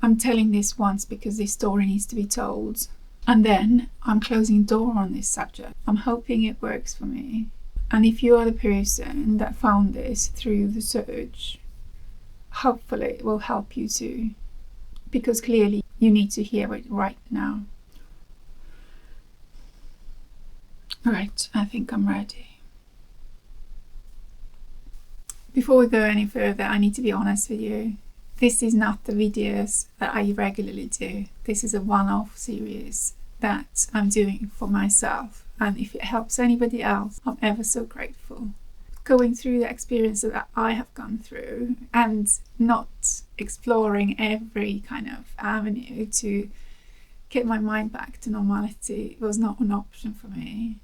I'm telling this once because this story needs to be told. And then I'm closing the door on this subject. I'm hoping it works for me. And if you are the person that found this through the search, hopefully it will help you too. Because clearly you need to hear it right now. Right, I think I'm ready. Before we go any further, I need to be honest with you. This is not the videos that I regularly do. This is a one-off series that I'm doing for myself. And if it helps anybody else, I'm ever so grateful. Going through the experiences that I have gone through and not exploring every kind of avenue to get my mind back to normality was not an option for me.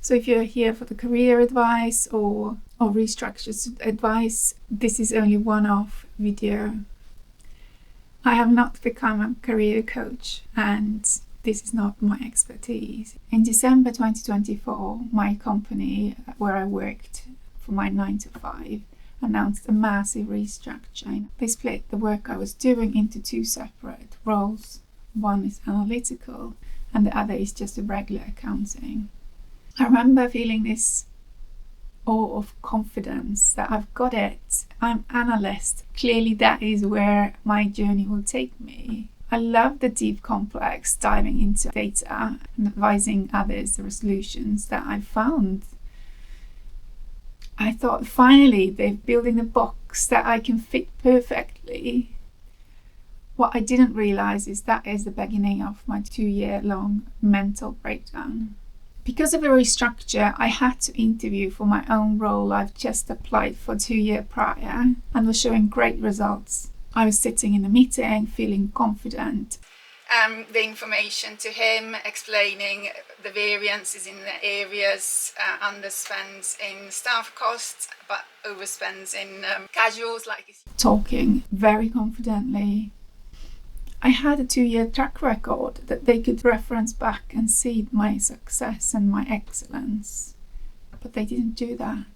So if you're here for the career advice or restructure advice, this is only one-off video. I have not become a career coach and this is not my expertise. In December 2024, my company where I worked for my 9 to 5 announced a massive restructuring. They split the work I was doing into 2 separate roles. One is analytical and the other is just a regular accounting. I remember feeling this awe of confidence that I've got it. I'm an analyst. Clearly that is where my journey will take me. I love the deep complex diving into data and advising others the resolutions that I found. I thought finally they're building a box that I can fit perfectly. What I didn't realize is that is the beginning of my 2-year-long mental breakdown. Because of the restructure, I had to interview for my own role I've just applied for 2 years prior and was showing great results. I was sitting in a meeting, feeling confident. The information to him, explaining the variances in the areas, underspends in staff costs, but overspends in casuals. Talking very confidently. I had a 2-year track record that they could reference back and see my success and my excellence. But they didn't do that.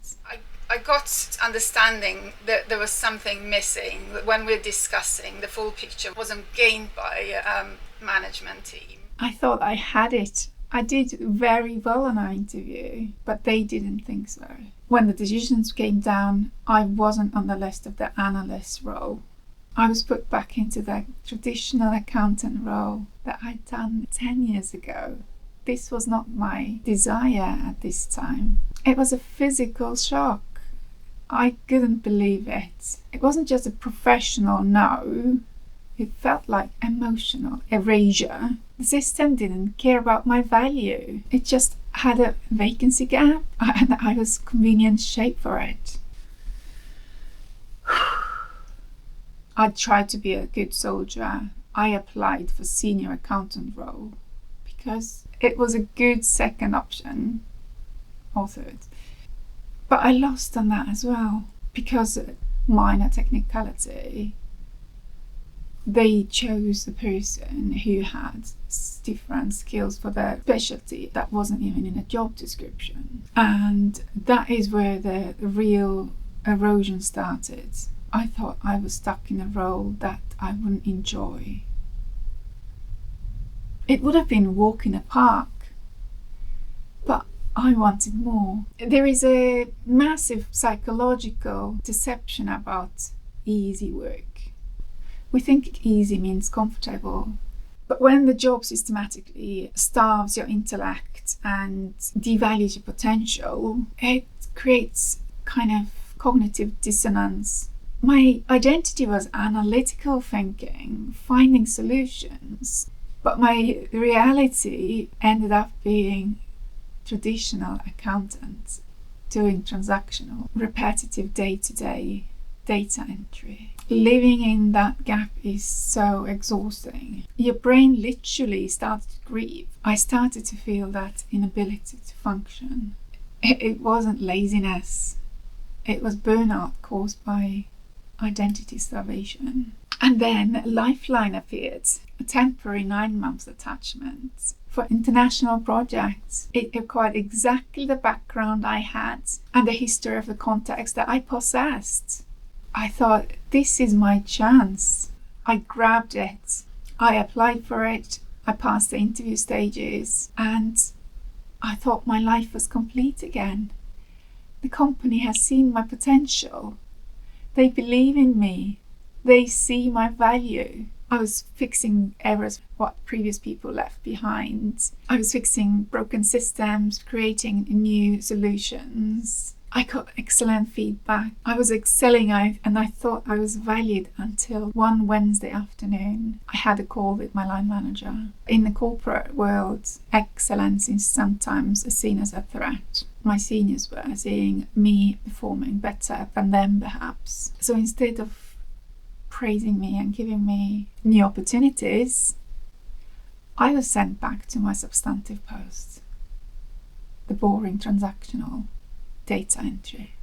I got understanding that there was something missing. When we're discussing, the full picture wasn't gained by management team. I thought I had it. I did very well on our interview, but they didn't think so. When the decisions came down, I wasn't on the list of the analyst role. I was put back into the traditional accountant role that I'd done 10 years ago. This was not my desire at this time. It was a physical shock. I couldn't believe it. It wasn't just a professional no. It felt like emotional erasure. The system didn't care about my value. It just had a vacancy gap and I was convenient shape for it. I tried to be a good soldier. I applied for senior accountant role because it was a good second option or third. But I lost on that as well because minor technicality. They chose the person who had different skills for their specialty that wasn't even in a job description. And that is where the real erosion started. I thought I was stuck in a role that I wouldn't enjoy. It would have been a walk in a park, but I wanted more. There is a massive psychological deception about easy work. We think easy means comfortable, but when the job systematically starves your intellect and devalues your potential, it creates kind of cognitive dissonance. My identity was analytical thinking, finding solutions, but my reality ended up being traditional accountant, doing transactional, repetitive day-to-day data entry. Living in that gap is so exhausting. Your brain literally started to grieve. I started to feel that inability to function. It wasn't laziness. It was burnout caused by identity starvation. And then Lifeline appeared, a temporary 9-month attachment for international projects. It required exactly the background I had and the history of the context that I possessed. I thought, this is my chance. I grabbed it. I applied for it. I passed the interview stages, and I thought my life was complete again. The company has seen my potential. They believe in me. They see my value. I was fixing errors, what previous people left behind. I was fixing broken systems, creating new solutions. I got excellent feedback. I was excelling out, and I thought I was valued until one Wednesday afternoon. I had a call with my line manager. In the corporate world, excellence is sometimes seen as a threat. My seniors were seeing me performing better than them, perhaps. So instead of praising me and giving me new opportunities, I was sent back to my substantive post, the boring transactional data entry.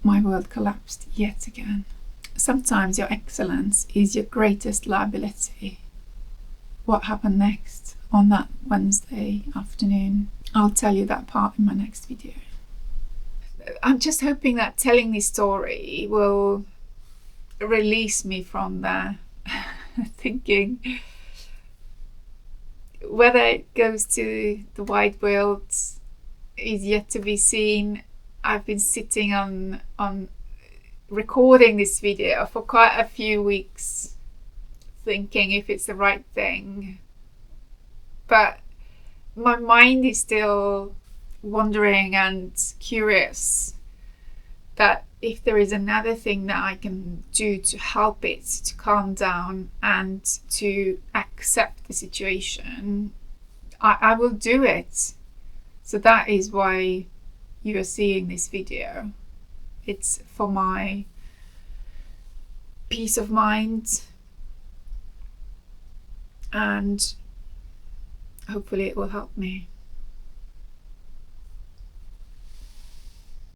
My world collapsed yet again. Sometimes your excellence is your greatest liability. What happened next on that Wednesday afternoon? I'll tell you that part in my next video. I'm just hoping that telling this story will release me from the thinking. Whether it goes to the wide world is yet to be seen. I've been sitting on recording this video for quite a few weeks, thinking if it's the right thing. But my mind is still wondering and curious that if there is another thing that I can do to help it to calm down and to accept the situation, I will do it. So that is why you are seeing this video. It's for my peace of mind, and hopefully it will help me.